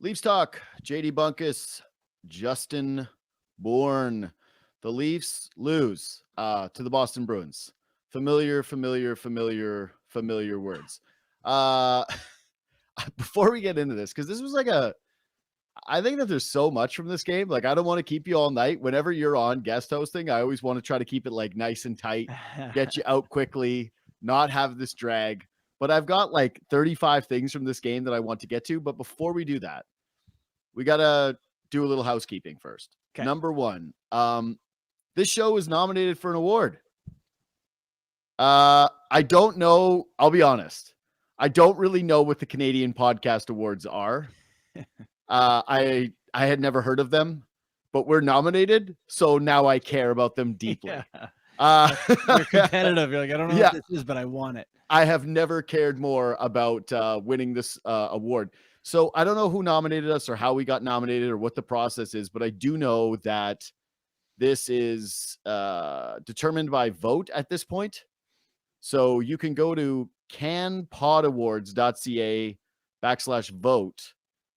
Leafs talk. JD Bunkis, Justin Bourne. The Leafs lose to the Boston Bruins. Familiar words. Before we get into this, because this was like I think that there's so much from this game. Like, I don't want to keep you all night. Whenever you're on guest hosting, I always want to try to keep it like nice and tight, get you out quickly, not have this drag. But I've got like 35 things from this game that I want to get to. But before we do that, we got to do a little housekeeping first. Okay. Number one, this show is nominated for an award. I don't know. I'll be honest. I don't really know what the Canadian Podcast Awards are. I had never heard of them, but we're nominated, so now I care about them deeply. Yeah. You're competitive. You're like, I don't know what this is, but I want it. I have never cared more about winning this award. So I don't know who nominated us or how we got nominated or what the process is, but I do know that this is determined by vote at this point. So you can go to canpodawards.ca/vote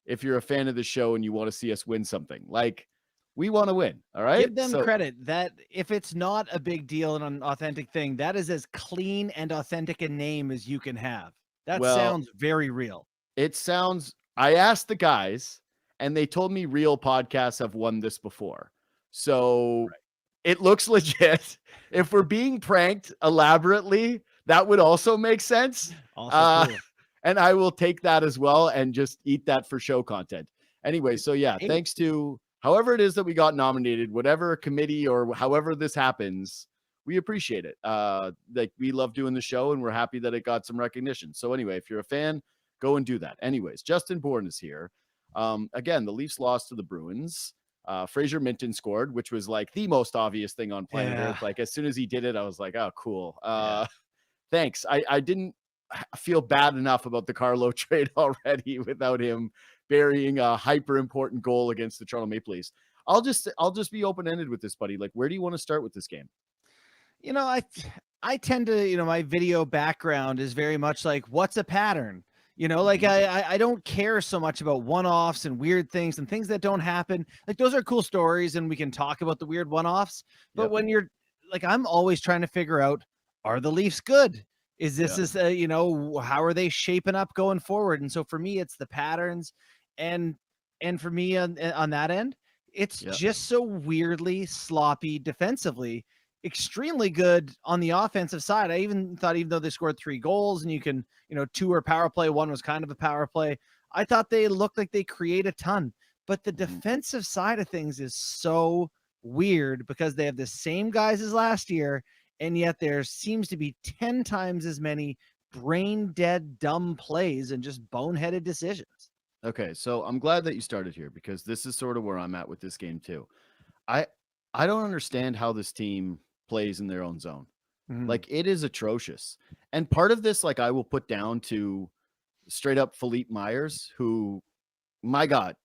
if you're a fan of the show and you want to see us win something. Like, we want to win. All right. Give them credit that if it's not a big deal and an authentic thing, that is as clean and authentic a name as you can have. That sounds very real. It sounds, I asked the guys and they told me real podcasts have won this before. So It looks legit. If we're being pranked elaborately, that would also make sense. Also cool. And I will take that as well and just eat that for show content. Anyway, so yeah, thanks to however it is that we got nominated, whatever committee or however this happens, we appreciate it. Like, we love doing the show and we're happy that it got some recognition. So anyway, if you're a fan, go and do that. Anyways, Justin Bourne is here. Again, the Leafs lost to the Bruins. Fraser Minton scored, which was like the most obvious thing on planet Earth. Like, as soon as he did it, I was like, oh, cool. Thanks. I didn't feel bad enough about the Carlo trade already without him burying a hyper important goal against the Toronto Maple Leafs. I'll just be open-ended with this, buddy. Like, where do you want to start with this game? You know, I tend to, my video background is very much like, what's a pattern? Like I don't care so much about one-offs and weird things and things that don't happen. Like, those are cool stories and we can talk about the weird one-offs. But when you're like, I'm always trying to figure out, are the Leafs good? Is this how are they shaping up going forward? And so for me, it's the patterns. And for me on that end, it's just so weirdly sloppy defensively. Extremely good on the offensive side. I even thought, even though they scored 3 goals and you can, 2 were power play, 1 was kind of a power play, I thought they looked like they create a ton. But the defensive side of things is so weird because they have the same guys as last year, and yet there seems to be 10 times as many brain dead, dumb plays and just boneheaded decisions. Okay, so I'm glad that you started here because this is sort of where I'm at with this game too. I don't understand how this team plays in their own zone. Like, it is atrocious. And part of this, like, I will put down to straight up Philippe Myers, who, my God,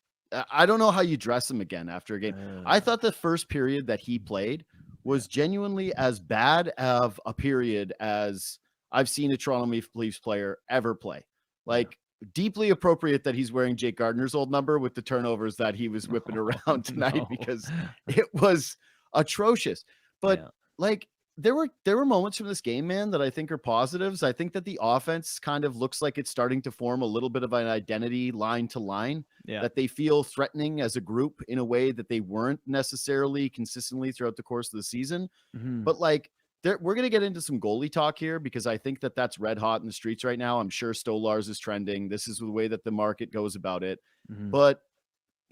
I don't know how you dress him again after a game. I thought the first period that he played was genuinely as bad of a period as I've seen a Toronto Maple Leafs player ever play. Like, deeply appropriate that he's wearing Jake Gardner's old number with the turnovers that he was whipping around tonight because it was atrocious. But like, there were moments from this game, man, that I think are positives. I think that the offense kind of looks like it's starting to form a little bit of an identity line to line, that they feel threatening as a group in a way that they weren't necessarily consistently throughout the course of the season. But like, we're going to get into some goalie talk here because I think that that's red hot in the streets right now. I'm sure Stolarz is trending. This is the way that the market goes about it. But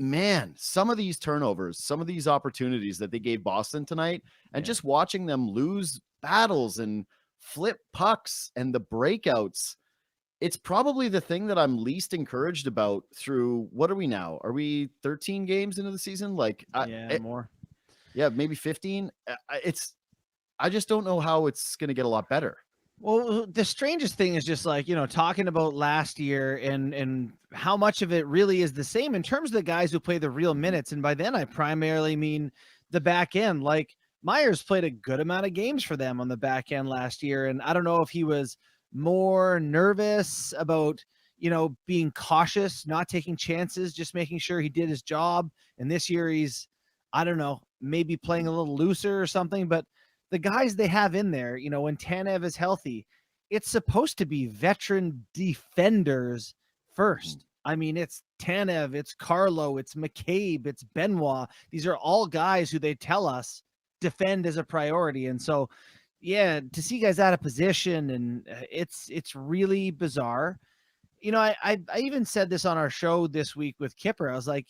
man, some of these turnovers, some of these opportunities that they gave Boston tonight, and just watching them lose battles and flip pucks and the breakouts, it's probably the thing that I'm least encouraged about through, what are we now? Are we 13 games into the season? Like, more. Yeah, maybe 15. I just don't know how it's going to get a lot better. Well, the strangest thing is just like, talking about last year and how much of it really is the same in terms of the guys who play the real minutes. And by then I primarily mean the back end. Like, Myers played a good amount of games for them on the back end last year. And I don't know if he was more nervous about, being cautious, not taking chances, just making sure he did his job. And this year he's, I don't know, maybe playing a little looser or something, but the guys they have in there, when Tanev is healthy, it's supposed to be veteran defenders first. I mean, it's Tanev, it's Carlo, it's McCabe, it's Benoit. These are all guys who they tell us defend as a priority. And so, yeah, to see guys out of position, and it's really bizarre. I even said this on our show this week with Kipper. I was like,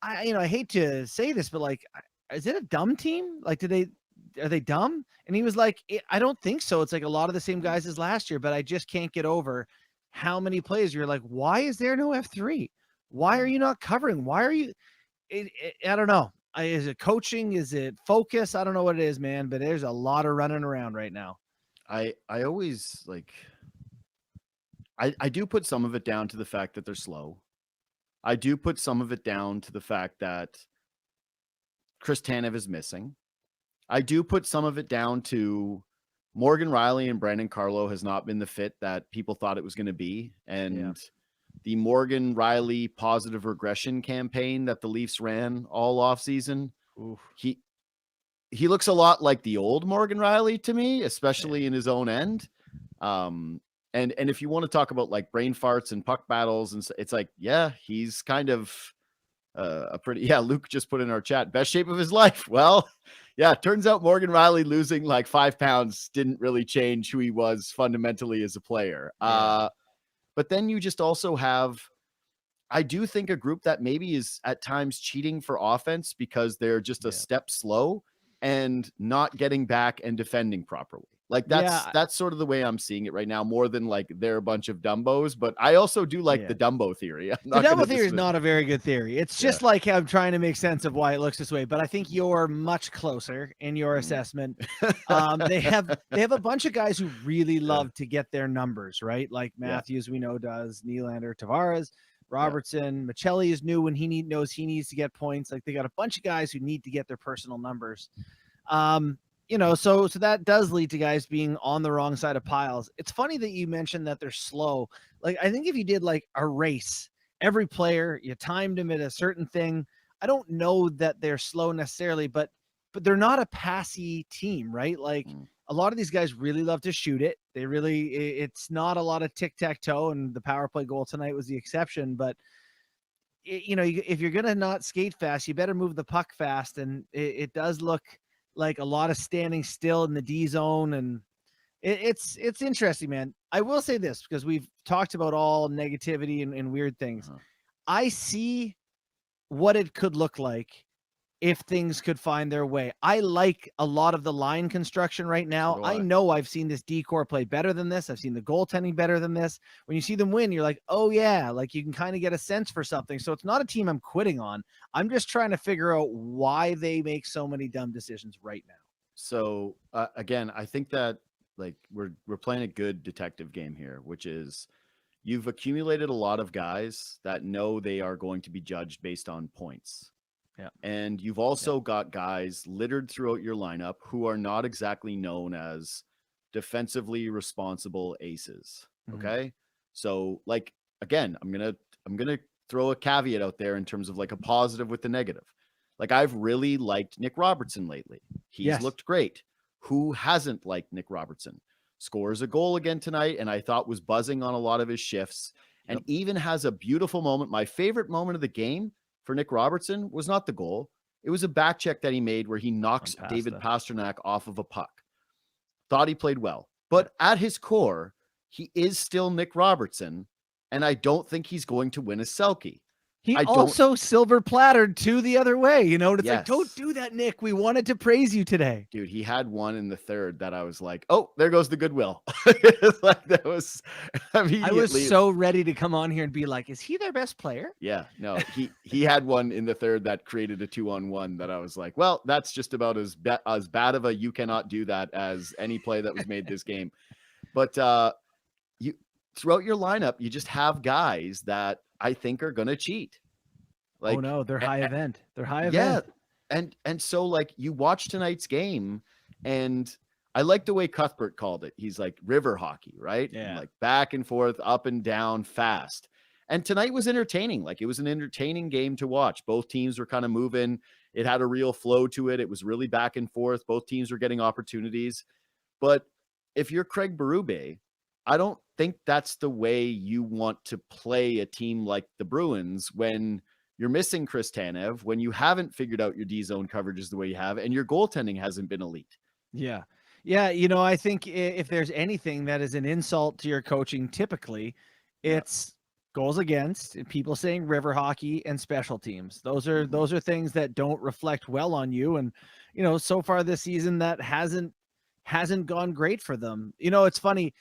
I hate to say this, but like, is it a dumb team? Like, are they dumb? And he was like, I don't think so. It's like a lot of the same guys as last year, but I just can't get over how many plays you're like, why is there no F3? Why are you not covering? Why are you? I don't know. Is it coaching? Is it focus? I don't know what it is, man, but there's a lot of running around right now. I always like, I do put some of it down to the fact that they're slow. I do put some of it down to the fact that Chris Tanev is missing. I do put some of it down to Morgan Rielly and Brandon Carlo has not been the fit that people thought it was going to be. And the Morgan Rielly positive regression campaign that the Leafs ran all offseason, he looks a lot like the old Morgan Rielly to me, especially in his own end. And if you want to talk about like brain farts and puck battles, and it's like, yeah, he's kind of a pretty, Luke just put in our chat, best shape of his life. Well, yeah, it turns out Morgan Rielly losing like 5 pounds didn't really change who he was fundamentally as a player. But then you just also have, I do think, a group that maybe is at times cheating for offense because they're just a step slow and not getting back and defending properly. Like that's sort of the way I'm seeing it right now, more than like they're a bunch of Dumbos. But I also do like the Dumbo theory. The Dumbo theory is not a very good theory. It's just like I'm trying to make sense of why it looks this way. But I think you're much closer in your assessment. They have a bunch of guys who really love to get their numbers, right? Like Matthews, we know, does, Nylander, Tavares, Robertson, Michelli is new when knows he needs to get points. Like they got a bunch of guys who need to get their personal numbers. So that does lead to guys being on the wrong side of piles. It's funny that you mentioned that they're slow. Like, I think if you did like a race, every player, you timed them at a certain thing. I don't know that they're slow necessarily, but they're not a passy team, right? Like a lot of these guys really love to shoot it. It's not a lot of tic-tac-toe, and the power play goal tonight was the exception, but if you're going to not skate fast, you better move the puck fast. And it does look like a lot of standing still in the D zone. And it's interesting, man. I will say this, because we've talked about all negativity and weird things. I see what it could look like if things could find their way. I like a lot of the line construction right now. I know I've seen this decor play better than this. I've seen the goaltending better than this. When you see them win, you're like, oh yeah, like you can kind of get a sense for something. So it's not a team I'm quitting on. I'm just trying to figure out why they make so many dumb decisions right now. So again, I think that like we're playing a good detective game here, which is you've accumulated a lot of guys that know they are going to be judged based on points. Yeah. And you've also got guys littered throughout your lineup who are not exactly known as defensively responsible aces. Okay. So like, again, I'm going to throw a caveat out there in terms of like a positive with the negative. Like I've really liked Nick Robertson lately. He's looked great. Who hasn't liked Nick Robertson? Scores a goal again tonight, and I thought was buzzing on a lot of his shifts, and even has a beautiful moment. My favorite moment of the game for Nick Robertson was not the goal. It was a back check that he made where he knocks David Pastrnak off of a puck. Thought he played well. But at his core, he is still Nick Robertson, and I don't think he's going to win a Selke. He also silver plattered the other way, it's like, don't do that, Nick. We wanted to praise you today. Dude, he had one in the third that I was like, oh, there goes the goodwill. Like that was I was so ready to come on here and be like, is he their best player? Yeah, no, he had one in the third that created a 2-on-1 that I was like, well, that's just about as bad of a you cannot do that as any play that was made this game. But you throughout your lineup, you just have guys that I think are going to cheat. Like, oh no, they're high event. They're high event. Yeah. And so like you watch tonight's game, and I like the way Cuthbert called it. He's like river hockey, right? Yeah. And like back and forth, up and down, fast. And tonight was entertaining. Like it was an entertaining game to watch. Both teams were kind of moving. It had a real flow to it. It was really back and forth. Both teams were getting opportunities. But if you're Craig Berube, I don't think that's the way you want to play a team like the Bruins when you're missing Chris Tanev, when you haven't figured out your D-zone coverages the way you have, and your goaltending hasn't been elite. Yeah. Yeah. You know, I think if there's anything that is an insult to your coaching, typically it's goals against, people saying river hockey, and special teams. Those are things that don't reflect well on you. And, you know, so far this season that hasn't gone great for them. You know, it's funny,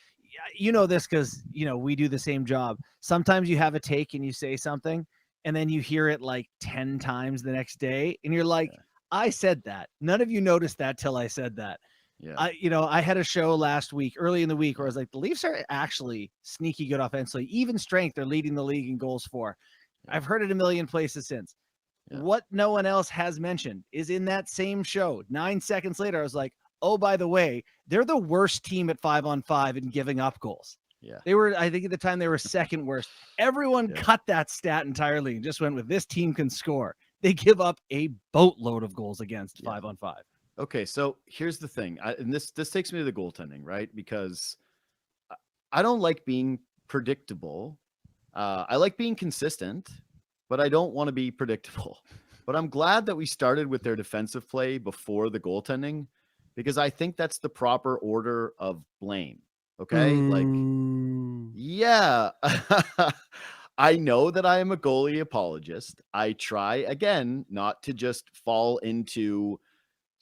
you know this because, you know, we do the same job. Sometimes you have a take and you say something and then you hear it like 10 times the next day and you're like, I said that. None of you noticed that till I said that. Yeah. I had a show last week, early in the week, where I was like, the Leafs are actually sneaky good offensively. Even strength, they're leading the league in goals for. Yeah. I've heard it a million places since. Yeah. What no one else has mentioned is in that same show, 9 seconds later, I was like, oh, by the way, they're the worst team at 5-on-5 in giving up goals. Yeah. They were, I think at the time they were second worst. Everyone cut that stat entirely and just went with this team can score. They give up a boatload of goals against 5-on-5. Okay, so here's the thing, and this takes me to the goaltending, right? Because I don't like being predictable. I like being consistent, but I don't want to be predictable. But I'm glad that we started with their defensive play before the goaltending, because I think that's the proper order of blame. Okay, like, yeah. I know that I am a goalie apologist. I try, again, not to just fall into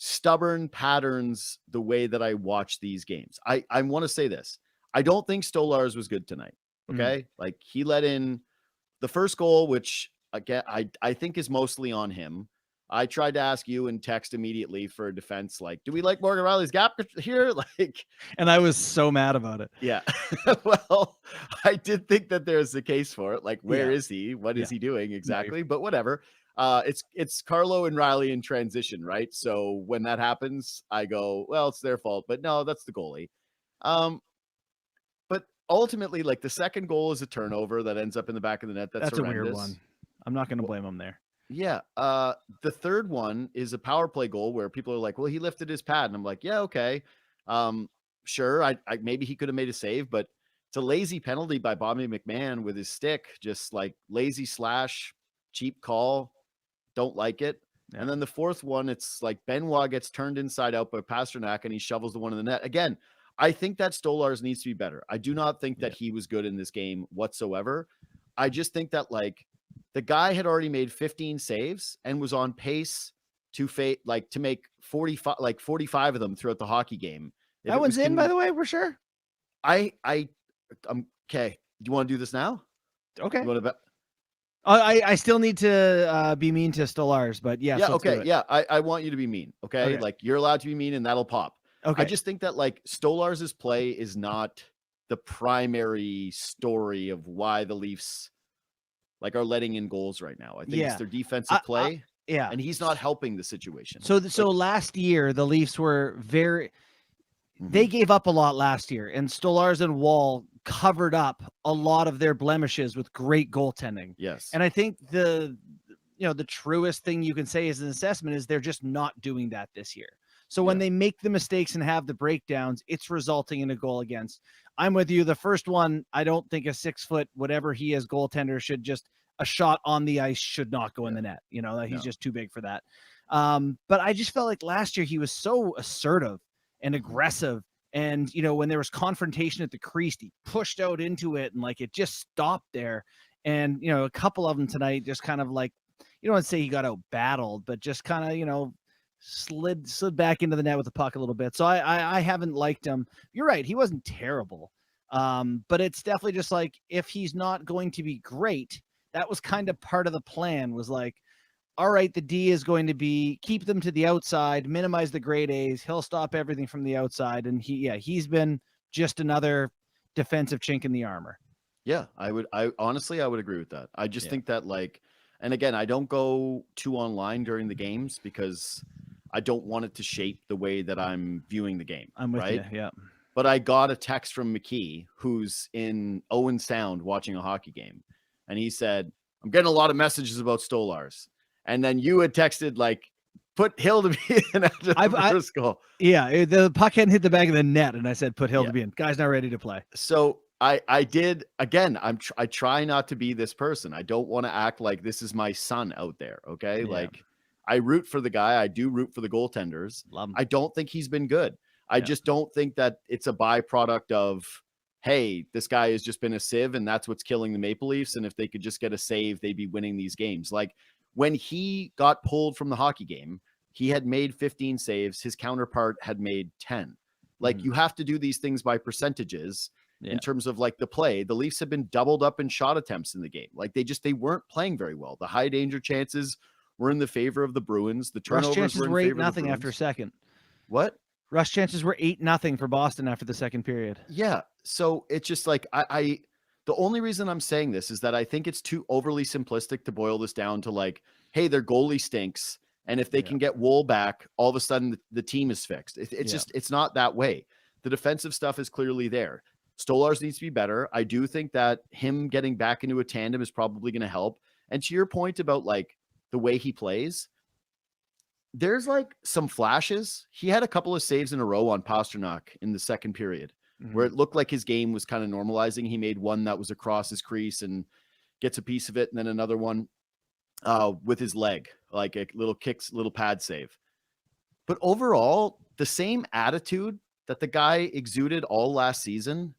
stubborn patterns the way that I watch these games. I want to say this. I don't think Stolarz was good tonight. Okay. Like he let in the first goal, which again, I think is mostly on him. I tried to ask you in text immediately for a defense. Like, do we like Morgan Riley's gap here? Like, and I was so mad about it. Yeah. Well, I did think that there's a case for it. Like, where is he? What is he doing exactly? But whatever. It's Carlo and Riley in transition, right? So when that happens, I go, well, it's their fault, but no, that's the goalie. But ultimately, like the second goal is a turnover that ends up in the back of the net. That's a weird one. I'm not going to blame him there. Yeah. The third one is a power play goal where people are like, well, he lifted his pad. And I'm like, yeah, okay. Sure. I maybe he could have made a save, but it's a lazy penalty by Bobby McMahon with his stick, just like lazy slash, cheap call. Don't like it. Yeah. And then the fourth one, it's like Benoit gets turned inside out by Pasternak and he shovels the one in the net. Again, I think that Stolarz needs to be better. I do not think that he was good in this game whatsoever. I just think that like the guy had already made 15 saves and was on pace to make 45 of them throughout the hockey game. That one's in, by the way, we're sure. Okay. Do you want to do this now? Okay. I still need to be mean to Stolarz, but yes. Yeah. Okay. Yeah. I want you to be mean. Okay? Like you're allowed to be mean and that'll pop. Okay. I just think that like Stolarz's play is not the primary story of why the Leafs like are letting in goals right now. I think it's their defensive play. And he's not helping the situation. So last year, the Leafs were they gave up a lot last year, and Stolarz and Wall covered up a lot of their blemishes with great goaltending. Yes. And I think the truest thing you can say as an assessment is they're just not doing that this year. So when they make the mistakes and have the breakdowns, it's resulting in a goal against. I'm with you. The first one, I don't think a 6 foot, whatever he is, goaltender should just a shot on the ice should not go in the net. You know, he's just too big for that. But I just felt like last year he was so assertive and aggressive. And, you know, when there was confrontation at the crease, he pushed out into it and like it just stopped there. And, you know, a couple of them tonight just kind of like, you don't want to say he got out battled, but just kind of, you know, slid back into the net with the puck a little bit. So I haven't liked him. You're right. He wasn't terrible. But it's definitely just like, if he's not going to be great, that was kind of part of the plan, was like, all right, the D is going to be keep them to the outside, minimize the grade A's. He'll stop everything from the outside. And he's been just another defensive chink in the armor. Yeah, I honestly would agree with that. I just think that like, and again, I don't go too online during the games because I don't want it to shape the way that I'm viewing the game. I'm with right? you. Yeah. But I got a text from McKee, who's in Owen Sound watching a hockey game. And he said, I'm getting a lot of messages about Stolars. And then you had texted, like, put Hill to be in after the first goal. Yeah, the puck hadn't hit the back of the net, and I said, put Hill to be in. Guy's not ready to play. So I did, again, I try not to be this person. I don't want to act like this is my son out there, okay? Yeah. Like, I root for the guy. I do root for the goaltenders. Love him. I don't think he's been good. I just don't think that it's a byproduct of, hey, this guy has just been a sieve and that's what's killing the Maple Leafs. And if they could just get a save, they'd be winning these games. Like when he got pulled from the hockey game, he had made 15 saves. His counterpart had made 10. Like you have to do these things by percentages in terms of like the play. The Leafs have been doubled up in shot attempts in the game. Like they weren't playing very well. The high danger chances were in the favor of the Bruins. The turnovers chances were in favor were of the 8-0 Bruins. after second. What? Rush chances were 8-0 for Boston after the second period. Yeah. So it's just like the only reason I'm saying this is that I think it's too overly simplistic to boil this down to like, hey, their goalie stinks. And if they can get Wool back, all of a sudden the team is fixed. It's just, it's not that way. The defensive stuff is clearly there. Stolars needs to be better. I do think that him getting back into a tandem is probably going to help. And to your point about like the way he plays, there's like some flashes. He had a couple of saves in a row on Pasternak in the second period where it looked like his game was kind of normalizing. He made one that was across his crease and gets a piece of it. And then another one with his leg, like a little pad save. But overall, the same attitude that the guy exuded all last season,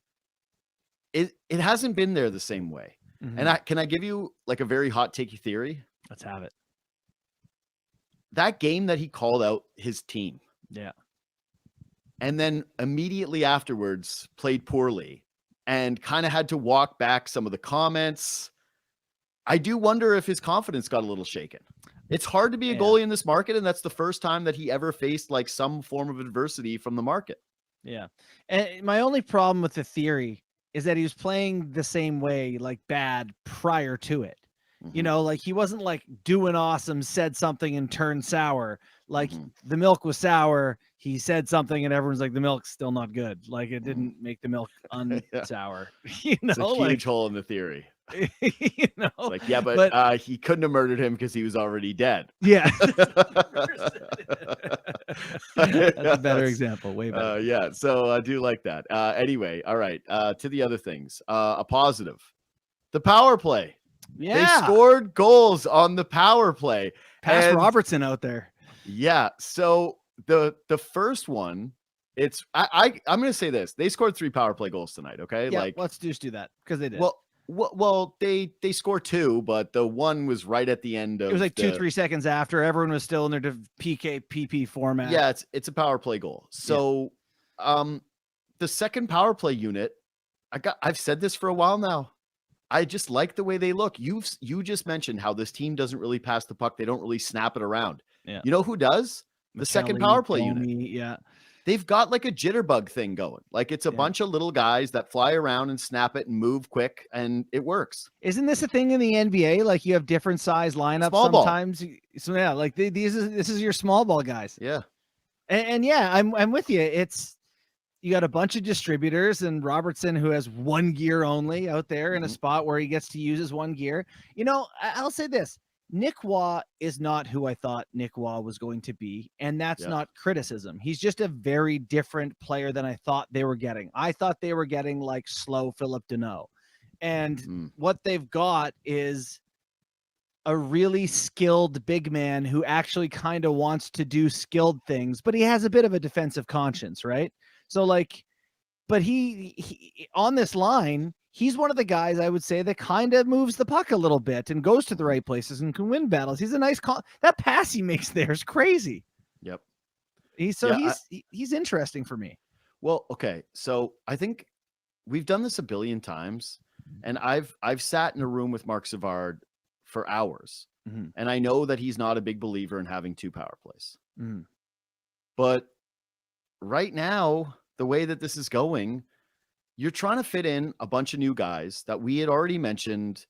it hasn't been there the same way. And can I give you like a very hot takey theory? Let's have it. That game that he called out his team. Yeah. And then immediately afterwards played poorly and kind of had to walk back some of the comments. I do wonder if his confidence got a little shaken. It's hard to be a goalie in this market. And that's the first time that he ever faced like some form of adversity from the market. Yeah. And my only problem with the theory is that he was playing the same way, like bad prior to it. You know, like he wasn't like doing awesome, said something and turned sour. Like the milk was sour. He said something and everyone's like, the milk's still not good. Like it didn't make the milk unsour. You know, it's a huge hole in the theory. You know, it's like, yeah, but he couldn't have murdered him because he was already dead. Yeah. That's a better example. Way better. Yeah. So I do like that. Anyway. All right. To the other things, a positive, the power play. Yeah. They scored goals on the power play. Pass Robertson out there. Yeah. So the first one, I'm going to say this. They scored 3 power play goals tonight. Okay. Yeah, like let's just do that because they did. Well, they scored 2, but the one was right at the end of it was like 2-3 seconds after everyone was still in their PK PP format. Yeah. It's a power play goal. So, the second power play unit, I've said this for a while now. I just like the way they look. You just mentioned how this team doesn't really pass the puck. They don't really snap it around. Yeah. You know who does? The second power play unit. Yeah. They've got like a jitterbug thing going. Like it's a bunch of little guys that fly around and snap it and move quick and it works. Isn't this a thing in the NBA? Like you have different size lineups sometimes. So yeah, like this is your small ball guys. Yeah. And yeah, I'm with you. You got a bunch of distributors and Robertson who has one gear only out there in a spot where he gets to use his one gear. You know, I'll say this. Nick Waugh is not who I thought Nick Waugh was going to be. And that's not criticism. He's just a very different player than I thought they were getting. I thought they were getting like slow Philip Deneau. And what they've got is a really skilled big man who actually kind of wants to do skilled things, but he has a bit of a defensive conscience, right? So like, but he on this line, he's one of the guys I would say that kind of moves the puck a little bit and goes to the right places and can win battles. He's a nice that pass he makes there is crazy. Yep. He's interesting for me. Well, okay. So I think we've done this a billion times and I've sat in a room with Mark Savard for hours and I know that he's not a big believer in having 2 power plays, but right now, the way that this is going, you're trying to fit in a bunch of new guys that we had already mentioned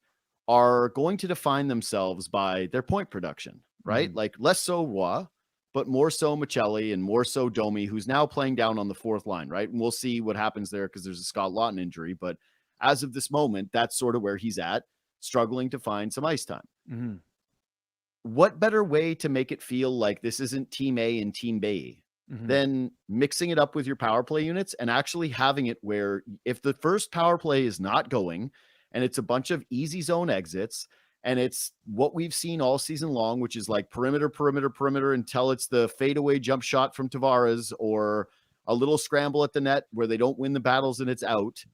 are going to define themselves by their point production, right? Like less so Roy, but more so Michelli and more so Domi, who's now playing down on the fourth line, right? And we'll see what happens there because there's a Scott Lawton injury. But as of this moment, that's sort of where he's at, struggling to find some ice time. Mm-hmm. What better way to make it feel like this isn't Team A and Team B than mixing it up with your power play units and actually having it where if the first power play is not going and it's a bunch of easy zone exits and it's what we've seen all season long, which is like perimeter until it's the fadeaway jump shot from Tavares or a little scramble at the net where they don't win the battles and it's out.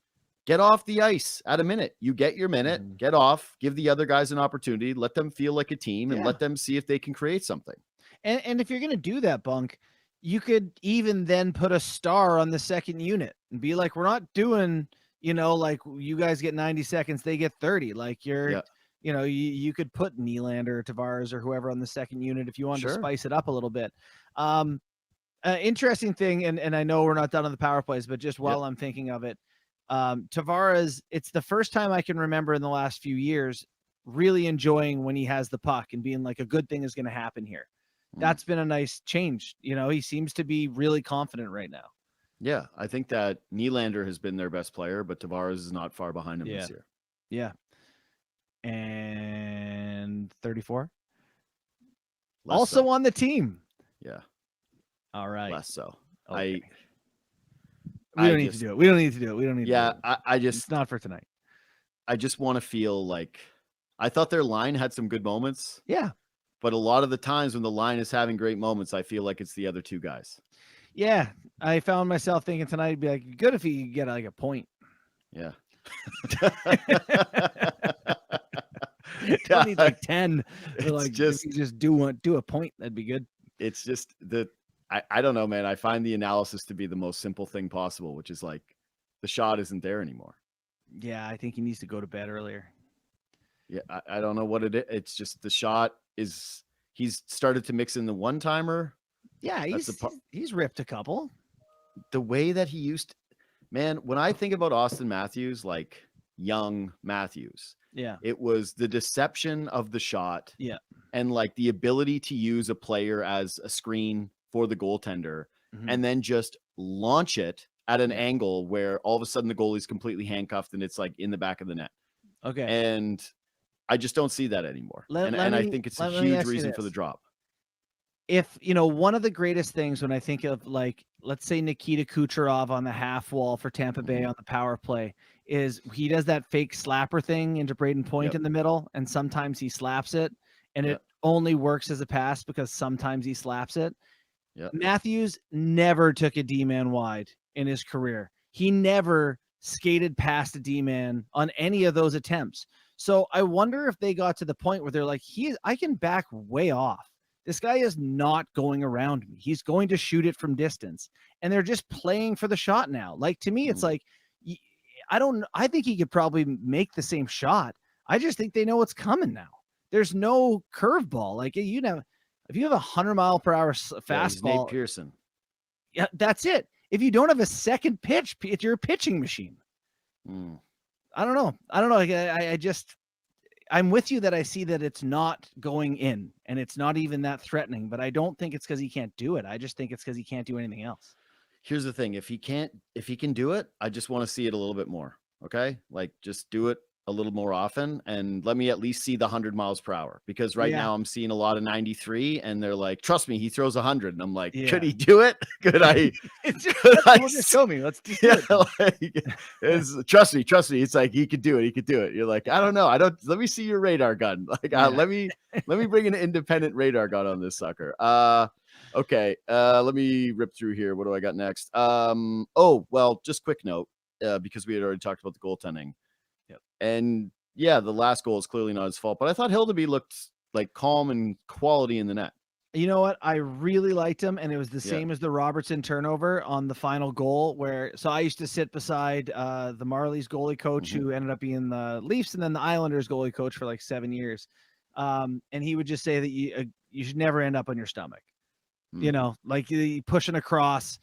Get off the ice at a minute. You get your minute, get off, give the other guys an opportunity, let them feel like a team and let them see if they can create something. And if you're going to do that, Bunk, you could even then put a star on the second unit and be like, we're not doing, like you guys get 90 seconds, they get 30. Like you could put Nylander or Tavares or whoever on the second unit if you wanted to spice it up a little bit. Interesting thing, and I know we're not done on the power plays, but just while I'm thinking of it, Tavares, it's the first time I can remember in the last few years really enjoying when he has the puck and being like a good thing is going to happen here. That's been a nice change. He seems to be really confident right now. Yeah, I think that Nylander has been their best player, but Tavares is not far behind him this year. Yeah. And 34. Less also so. On the team. Yeah. All right. Less so. Okay. We don't need to do it. We don't need to do it. Yeah, I just it's not for tonight. I just want to feel like I thought their line had some good moments. Yeah. But a lot of the times when the line is having great moments, I feel like it's the other two guys. Yeah. I found myself thinking tonight it'd be like good if he could get like a point. Yeah. You don't need like 10. Like just, if you just do a point, that'd be good. It's just I don't know, man. I find the analysis to be the most simple thing possible, which is like the shot isn't there anymore. Yeah, I think he needs to go to bed earlier. Yeah, I don't know what it is. It's just the shot is he's started to mix in the one timer. Yeah, he's ripped a couple. The way that he used, man, when I think about Austin Matthews, like young Matthews, it was the deception of the shot. Yeah. And like the ability to use a player as a screen for the goaltender and then just launch it at an angle where all of a sudden the goalie's completely handcuffed and it's like in the back of the net. Okay. And I just don't see that anymore. And I think it's a huge reason for the drop. If, one of the greatest things when I think of like, let's say Nikita Kucherov on the half wall for Tampa Bay on the power play is he does that fake slapper thing into Braden Point in the middle. And sometimes he slaps it and it only works as a pass because sometimes he slaps it. Yep. Matthews never took a D-man wide in his career. He never skated past a D-man on any of those attempts. So I wonder if they got to the point where they're like, I can back way off. This guy is not going around me. He's going to shoot it from distance. And they're just playing for the shot now. Like, to me, it's like, I think he could probably make the same shot. I just think they know what's coming now. There's no curveball. Like, if you have a 100-mile-per-hour fastball, Nate Pearson. Yeah, that's it. If you don't have a second pitch, you're a pitching machine. I don't know. I'm with you that I see that it's not going in and it's not even that threatening, but I don't think it's because he can't do it. I just think it's because he can't do anything else. Here's the thing. If he can do it, I just want to see it a little bit more. Okay. Like just do it a little more often and let me at least see the 100 miles per hour because now I'm seeing a lot of 93 and they're like, trust me, he throws 100. And I'm like, could he do it? Could I? Just show me. Let's do it. Trust me. It's like, he could do it. He could do it. You're like, I don't know. let me see your radar gun. Like, let me bring an independent radar gun on this sucker. Okay. Let me rip through here. What do I got next? Just quick note, because we had already talked about the goaltending. And the last goal is clearly not his fault, but I thought Hildeby looked like calm and quality in the net. You know what? I really liked him, and it was the same as the Robertson turnover on the final goal so I used to sit beside the Marlies goalie coach who ended up being the Leafs and then the Islanders goalie coach for like 7 years. And he would just say that you should never end up on your stomach. Like pushing across.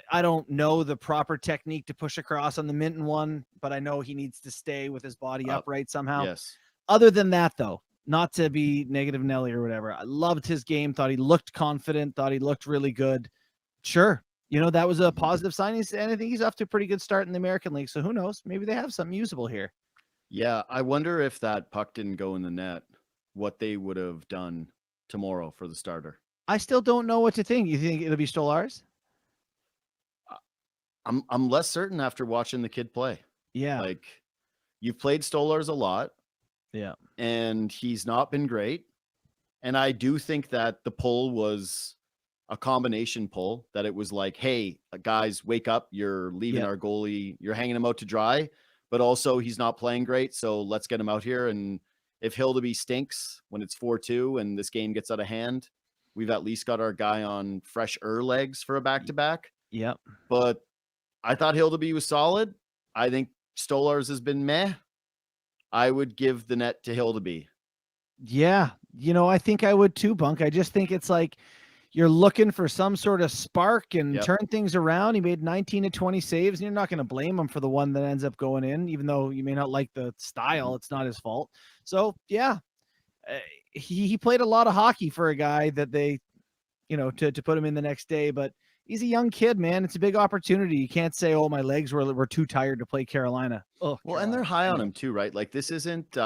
I don't know the proper technique to push across on the Minton one, but I know he needs to stay with his body upright somehow. Yes. Other than that, though, not to be negative Nelly or whatever. I loved his game. Thought he looked confident. Thought he looked really good. Sure. That was a positive sign. And I think he's off to a pretty good start in the American League. So who knows? Maybe they have something usable here. Yeah. I wonder if that puck didn't go in the net, what they would have done tomorrow for the starter. I still don't know what to think. You think it'll be Stolarz? I'm less certain after watching the kid play. Yeah. Like, you've played Stolarz a lot. Yeah. And he's not been great. And I do think that the pull was a combination pull, that it was like, hey, guys, wake up. You're leaving our goalie. You're hanging him out to dry, but also he's not playing great. So let's get him out here. And if Hildeby stinks when it's 4-2 and this game gets out of hand, we've at least got our guy on fresh legs for a back-to-back. Yep. But I thought Hildeby was solid. I think Stolarz has been meh. I would give the net to Hildeby. Yeah. I think I would too, Bunk. I just think it's like you're looking for some sort of spark and turn things around. He made 19 to 20 saves, and you're not going to blame him for the one that ends up going in, even though you may not like the style. It's not his fault. So, yeah, he played a lot of hockey for a guy that they, to put him in the next day. But he's a young kid, man. It's a big opportunity. You can't say, oh, my legs were too tired to play Carolina. Oh, well, Carolina. And they're high on him too, right? Like, this isn't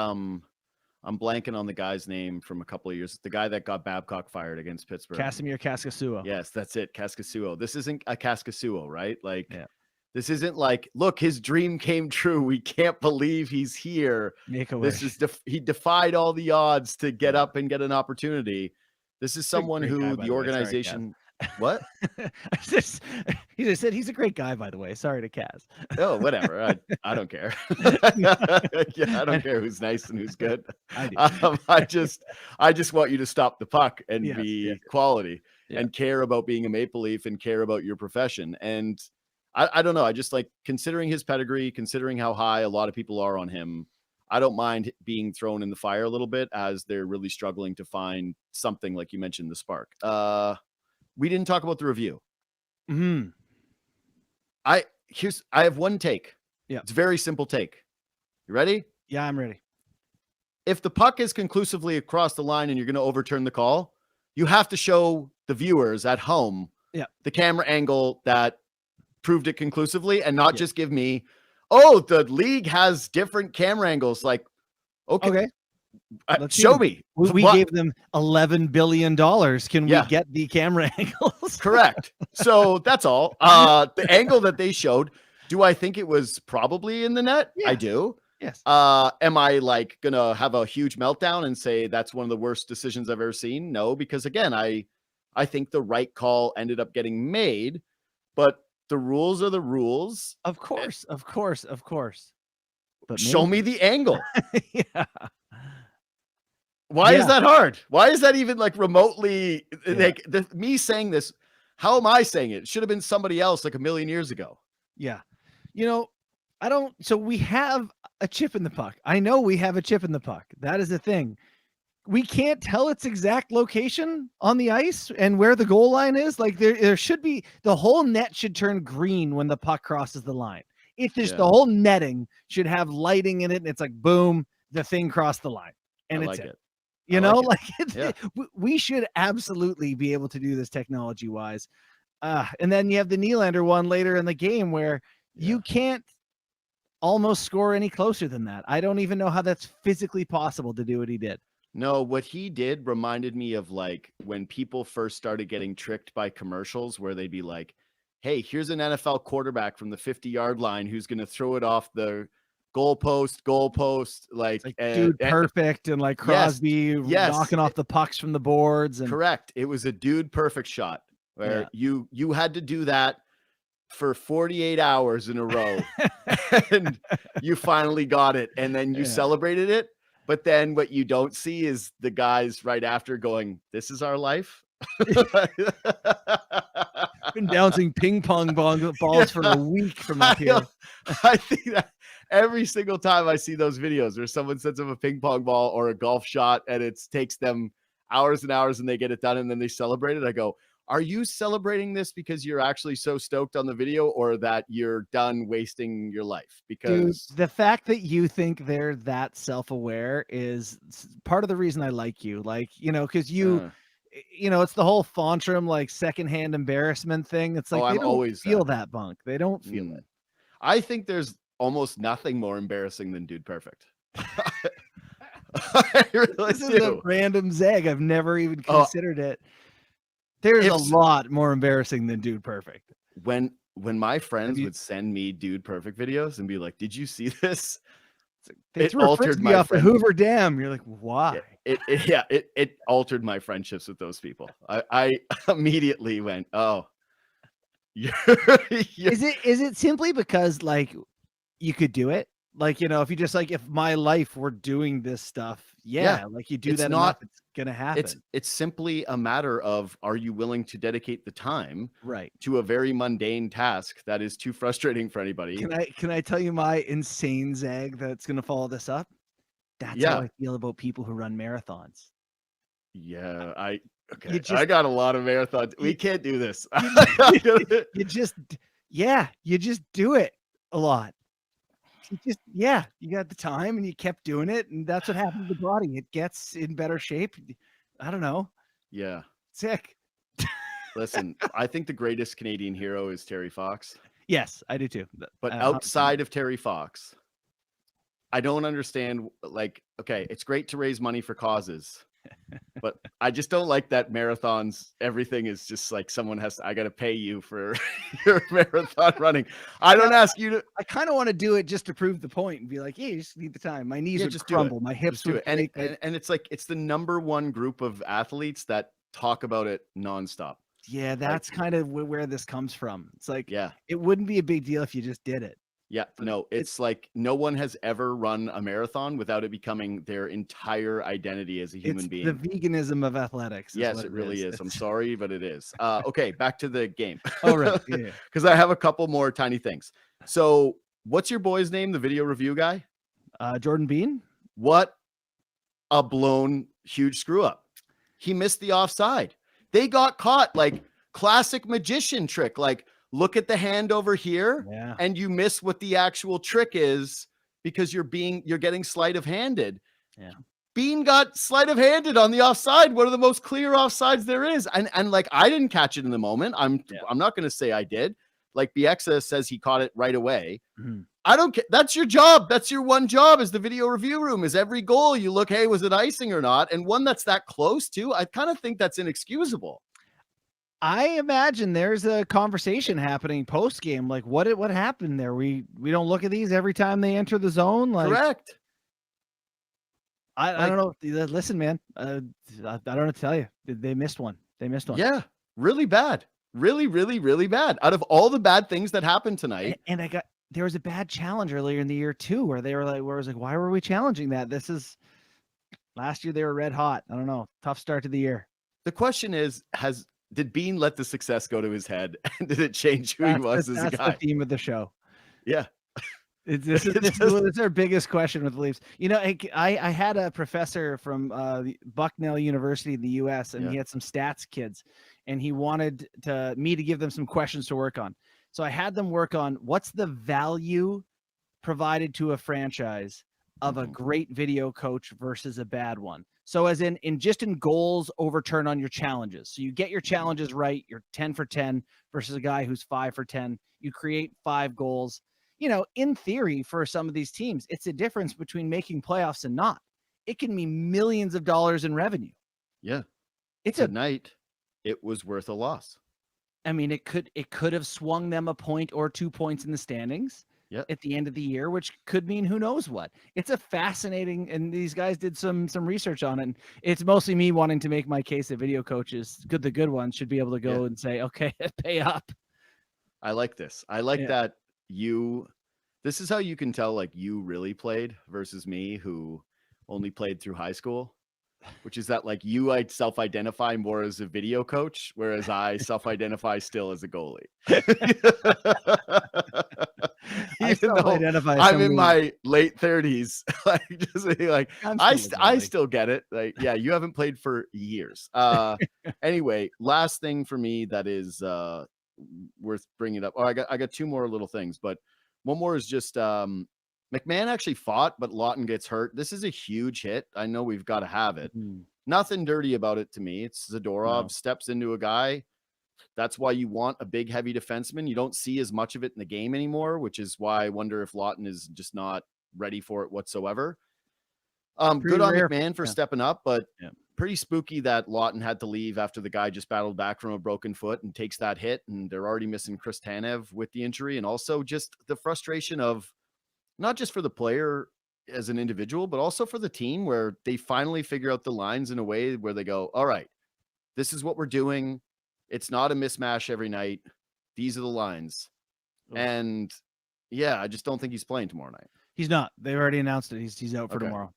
I'm blanking on the guy's name from a couple of years. The guy that got Babcock fired against Pittsburgh. Casimir Kaskisuo. Yes, that's it. Kaskisuo. This isn't a Kaskisuo, right? Like, this isn't like, look, his dream came true. We can't believe he's here. Make a wish. This is he defied all the odds to get up and get an opportunity. This is someone who the organization. What? He just said he's a great guy, by the way. Sorry to Kaz. Oh, whatever. I don't care. I don't care who's nice and who's good. I just want you to stop the puck and be quality and care about being a Maple Leaf and care about your profession. And I don't know. I just like, considering his pedigree, considering how high a lot of people are on him, I don't mind being thrown in the fire a little bit as they're really struggling to find something, like you mentioned, the spark. We didn't talk about the review. Mm-hmm. I have one take. Yeah. It's a very simple take. You ready? Yeah, I'm ready. If the puck is conclusively across the line and you're going to overturn the call, you have to show the viewers at home the camera angle that proved it conclusively, and not just give me, oh, the league has different camera angles. Like, okay. Show me. We gave them $11 billion. Can we get the camera angles? Correct. So that's all. The angle that they showed, do I think it was probably in the net? Yeah. I do. Yes. Am I like gonna have a huge meltdown and say that's one of the worst decisions I've ever seen? No, because again, I think the right call ended up getting made, but the rules are the rules. Of course. But show me the angle. Yeah. Why is that hard? Why is that even like remotely like me saying this? How am I saying it? It should have been somebody else like a million years ago. Yeah. So we have a chip in the puck. I know we have a chip in the puck. That is the thing. We can't tell its exact location on the ice and where the goal line is. Like there should be, the whole net should turn green when the puck crosses the line. If there's the whole netting should have lighting in it, and it's like, boom, the thing crossed the line. And it's it. We should absolutely be able to do this technology wise. And then you have the Nylander one later in the game where you can't almost score any closer than that. I don't even know how that's physically possible to do what he did. No, what he did reminded me of like when people first started getting tricked by commercials where they'd be like, hey, here's an NFL quarterback from the 50-yard line who's going to throw it off the goalpost, like dude perfect, and like Crosby knocking off the pucks from the boards. And correct. It was a dude perfect shot where you had to do that for 48 hours in a row and you finally got it, and then you celebrated it. But then what you don't see is the guys right after going, this is our life. Been bouncing ping pong balls for a week from up here. I think that every single time I see those videos where someone sends them a ping pong ball or a golf shot and it takes them hours and hours and they get it done and then they celebrate it, I go, Are you celebrating this because you're actually so stoked on the video, or that you're done wasting your life? Because dude, the fact that you think they're that self-aware is part of the reason I like you. Like, because it's the whole Fontrum, like, secondhand embarrassment thing. It's like, they I'm don't always feel that. that, Bunk. They don't feel it. I think there's almost nothing more embarrassing than Dude Perfect. I really This is a random zag. I've never even considered it. There's a lot more embarrassing than Dude Perfect. When my friends would send me Dude Perfect videos and be like, "Did you see this?" They threw a frisbee off the Hoover Dam. You're like, why? It altered my friendships with those people. I immediately went, "Oh, Is it simply because, like, you could do it? Like, if you just, like, if my life were doing this stuff, like, you do that enough, it's gonna happen. It's simply a matter of, are you willing to dedicate the time right to a very mundane task that is too frustrating for anybody? Can I tell you my insane zag that's gonna follow this up? That's how I feel about people who run marathons. Yeah, I got a lot of marathons. We can't do this. You just do it a lot. You got the time and you kept doing it, and that's what happened to the body. It gets in better shape. I don't know. Yeah. Sick. Listen, I think the greatest Canadian hero is Terry Fox. Yes, I do too. But outside of Terry Fox, I don't understand. Like, okay, it's great to raise money for causes, but I just don't like that marathons, everything is just like I got to pay you for your marathon running. I don't ask you to. I kind of want to do it just to prove the point and be like, you just need the time. My knees would just crumble. My hips would and it's like, it's the number one group of athletes that talk about it nonstop. Yeah, that's kind of where this comes from. It's like, it wouldn't be a big deal if you just did it. Yeah, no, it's like no one has ever run a marathon without it becoming their entire identity as a human being. The veganism of athletics. Yes, it really is. I'm sorry, but it is. Okay, back to the game. Oh, right. Yeah. Because I have a couple more tiny things. So, what's your boy's name? The video review guy? Jordan Bean. What a blown huge screw up. He missed the offside. They got caught, like, classic magician trick. Like, look at the hand over here, and you miss what the actual trick is because you're getting sleight of handed. Yeah. Bean got sleight of handed on the offside, one of the most clear offsides there is. And like, I didn't catch it in the moment. I'm not going to say I did. Like, Bieksa says he caught it right away. Mm-hmm. I don't care. That's your job. That's your one job as the video review room, is every goal you look, hey, was it icing or not? And one that's that close to, I kind of think that's inexcusable. I imagine there's a conversation happening post game. Like, what happened there? We don't look at these every time they enter the zone. Like, correct. I don't know. Listen, man, I don't know what to tell you. They missed one. Yeah, really bad. Really, really, really bad. Out of all the bad things that happened tonight. And there was a bad challenge earlier in the year too, where they were like, why were we challenging that? Last year they were red hot. I don't know. Tough start to the year. The question is, did Bean let the success go to his head, and did it change who he was as a guy? That's the theme of the show. Yeah. This is our biggest question with the Leafs. I had a professor from Bucknell University in the U.S., and he had some stats kids, and he wanted me to give them some questions to work on. So I had them work on what's the value provided to a franchise of a great video coach versus a bad one. So as in goals overturn on your challenges. So you get your challenges right, you're 10 for 10 versus a guy who's 5 for 10. You create 5 goals. In theory, for some of these teams, it's a difference between making playoffs and not. It can mean millions of dollars in revenue. Yeah. Tonight, it was worth a loss. I mean, it could have swung them a point or 2 points in the standings. At the end of the year, which could mean who knows what. It's a fascinating, and these guys did some research on it. And it's mostly me wanting to make my case that video coaches, the good ones, should be able to go and say, okay, pay up. I like this. I like that this is how you can tell, like, you really played versus me, who only played through high school, which is that, like, I self-identify more as a video coach, whereas I self-identify still as a goalie. even though I'm in my late 30s, like just like I still get it. Like, yeah, you haven't played for years. Anyway, last thing for me that is worth bringing up. Oh, I got two more little things, but one more is just McMahon actually fought, but Lawton gets hurt. This is a huge hit. I know we've got to have it. Nothing dirty about it to me. It's Zadorov steps into a guy. That's why you want a big, heavy defenseman. You don't see as much of it in the game anymore, which is why I wonder if Lawton is just not ready for it whatsoever. Good on McMahon for stepping up, but pretty spooky that Lawton had to leave after the guy just battled back from a broken foot and takes that hit. And they're already missing Chris Tanev with the injury. And also just the frustration of not just for the player as an individual, but also for the team, where they finally figure out the lines in a way where they go, all right, this is what we're doing. It's not a mismatch every night. These are the lines. And yeah, I just don't think he's playing tomorrow night. He's not. They've already announced it. He's out for tomorrow.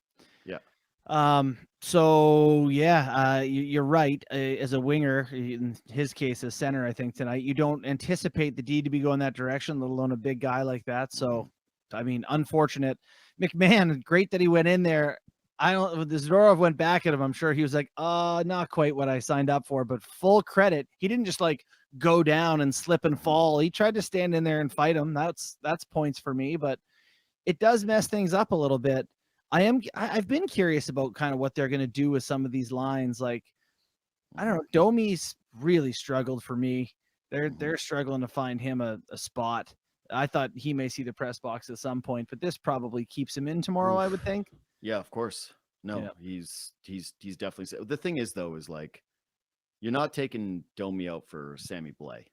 Yeah. So yeah, you're right. As a winger, in his case, a center, I think tonight, you don't anticipate the D to be going that direction, let alone a big guy like that. So, I mean, unfortunate. McMahon, great that he went in there. I don't. The Zadorov went back at him. I'm sure he was like, not quite what I signed up for, but full credit. He didn't just like go down and slip and fall. He tried to stand in there and fight him. That's points for me, but it does mess things up a little bit. I've been curious about kind of what they're going to do with some of these lines. Like, I don't know. Domi's really struggled for me. They're struggling to find him a spot. I thought he may see the press box at some point, but this probably keeps him in tomorrow, I would think. Yeah, of course. No, he's definitely. The thing is, though, is like, you're not taking Domi out for Sammy Blais,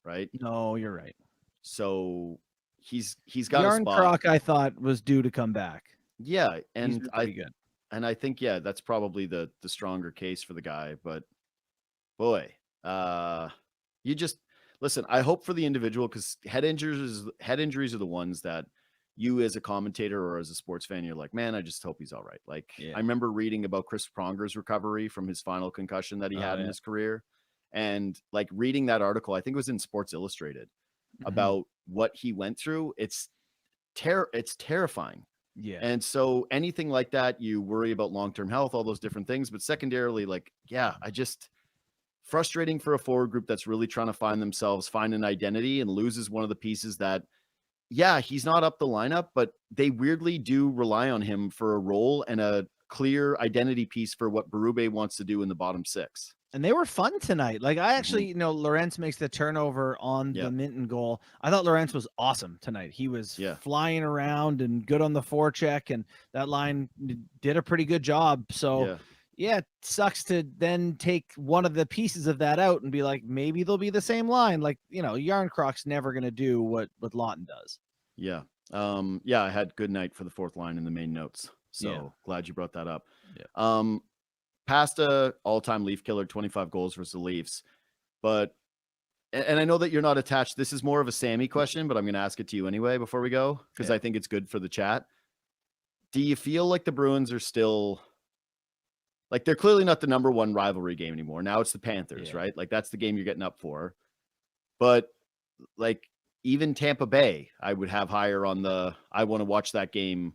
right? No, you're right. So he's got Yarn a spot. Croc, I thought, was due to come back. Yeah, and I think that's probably the stronger case for the guy. But boy, you just listen. I hope for the individual, because head injuries are the ones that you as a commentator or as a sports fan, you're like, man, I just hope he's all right. Like, I remember reading about Chris Pronger's recovery from his final concussion that he had in his career, and like reading that article, I think it was in Sports Illustrated, about what he went through. It's terrifying. Yeah. And so anything like that, you worry about long-term health, all those different things. But secondarily, like, frustrating for a forward group that's really trying to find themselves, find an identity, and loses one of the pieces that, he's not up the lineup, but they weirdly do rely on him for a role and a clear identity piece for what Berube wants to do in the bottom six. And they were fun tonight. Like, I actually, Lorentz makes the turnover on the Minton goal. I thought Lorentz was awesome tonight. He was flying around and good on the forecheck, and that line did a pretty good job. So, it sucks to then take one of the pieces of that out and be like, maybe they'll be the same line. Like, Yarn Croc's never going to do what Lawton does. Yeah. I had good night for the fourth line in the main notes. So glad you brought that up. Yeah. Pasta, all-time Leaf killer, 25 goals versus the Leafs. But, and I know that you're not attached. This is more of a Sammy question, but I'm going to ask it to you anyway before we go, because I think it's good for the chat. Do you feel like the Bruins are still, like, they're clearly not the number one rivalry game anymore. Now it's the Panthers, right? Like, that's the game you're getting up for. But, like, even Tampa Bay, I would have higher on I want to watch that game.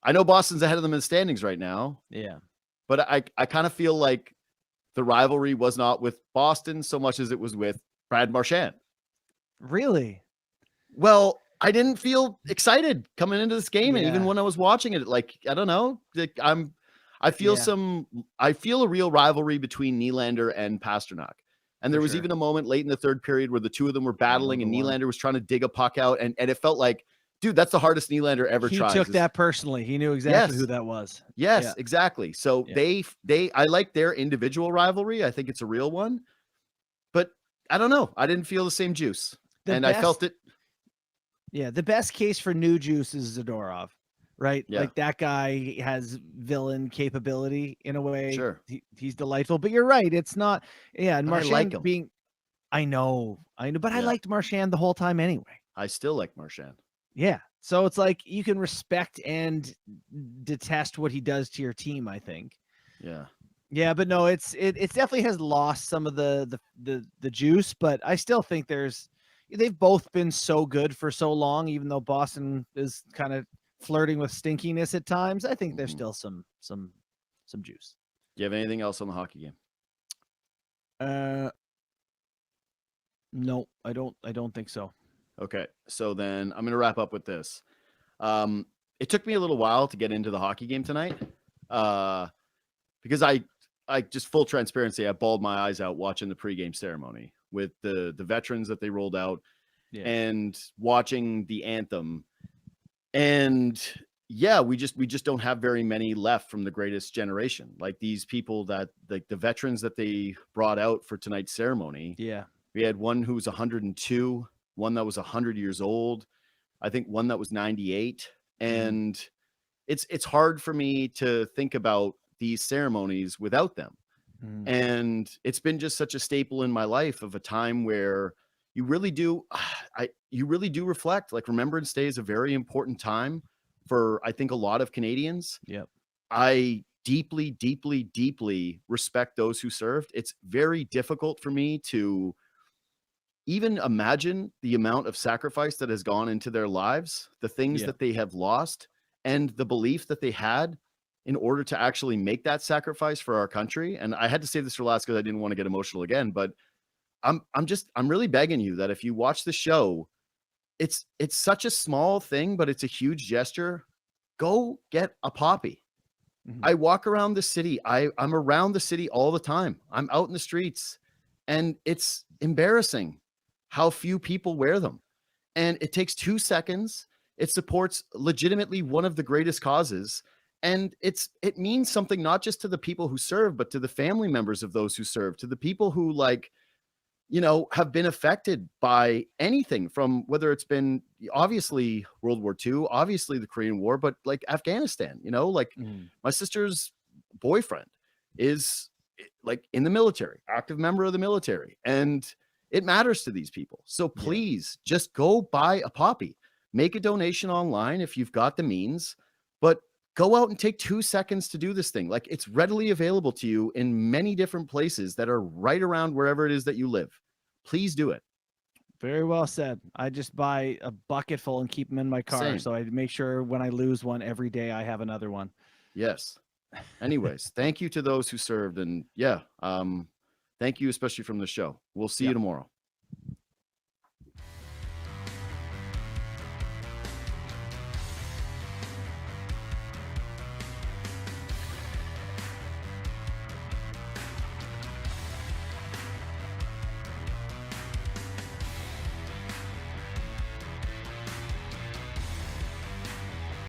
I know Boston's ahead of them in the standings right now. Yeah. But I kind of feel like the rivalry was not with Boston so much as it was with Brad Marchand. Really? Well, I didn't feel excited coming into this game. And even when I was watching it, like, I don't know, like, I feel a real rivalry between Nylander and Pasternak. And there was even a moment late in the third period where the two of them were battling and Nylander was trying to dig a puck out. And it felt like, dude, that's the hardest Nylander ever tried. He took that personally. He knew exactly who that was. Yes, exactly. So I like their individual rivalry. I think it's a real one. But I don't know. I didn't feel the same juice. I felt it. Yeah, the best case for new juice is Zadorov, right? Yeah. Like, that guy has villain capability in a way. Sure. He's delightful. But you're right. It's not. Yeah, and Marchand I like him. I know. But I liked Marchand the whole time anyway. I still like Marchand. Yeah. So it's like you can respect and detest what he does to your team, I think. Yeah. Yeah, but no, it definitely has lost some of the juice, but I still think there's, they've both been so good for so long, even though Boston is kind of flirting with stinkiness at times. I think there's still some juice. Do you have anything else on the hockey game? No, I don't think so. Okay, so then I'm going to wrap up with this. It took me a little while to get into the hockey game tonight, because I just, full transparency, I bawled my eyes out watching the pregame ceremony with the veterans that they rolled out, and watching the anthem. And yeah, we just don't have very many left from the greatest generation. Like these people that, like the veterans that they brought out for tonight's ceremony. Yeah. We had one who was 102, one that was 100 years old, I think one that was 98. And it's hard for me to think about these ceremonies without them. And it's been just such a staple in my life of a time where you really do, you really do reflect. Like Remembrance Day is a very important time for, I think, a lot of Canadians. Yep. I deeply, deeply, deeply respect those who served. It's very difficult for me to even imagine the amount of sacrifice that has gone into their lives, the things that they have lost, and the belief that they had in order to actually make that sacrifice for our country. And I had to say this for last because I didn't want to get emotional again, but I'm really begging you that if you watch the show, it's such a small thing, but it's a huge gesture. Go get a poppy. I walk around the city. I'm around the city all the time. I'm out in the streets, and it's embarrassing how few people wear them. And it takes 2 seconds. It supports legitimately one of the greatest causes. And it means something not just to the people who serve, but to the family members of those who serve, to the people who, like, you know, have been affected by anything from, whether it's been obviously World War II, obviously the Korean War, but like Afghanistan, you know, like my sister's boyfriend is like in the military, active member of the military, and it matters to these people. So please just go buy a poppy, make a donation online if you've got the means, but go out and take 2 seconds to do this thing. Like, it's readily available to you in many different places that are right around wherever it is that you live. Please do it. Very well said. I just buy a bucket full and keep them in my car. Same. So I make sure when I lose one every day, I have another one. Yes. Anyways, thank you to those who served. And thank you, especially from the show. We'll see you tomorrow.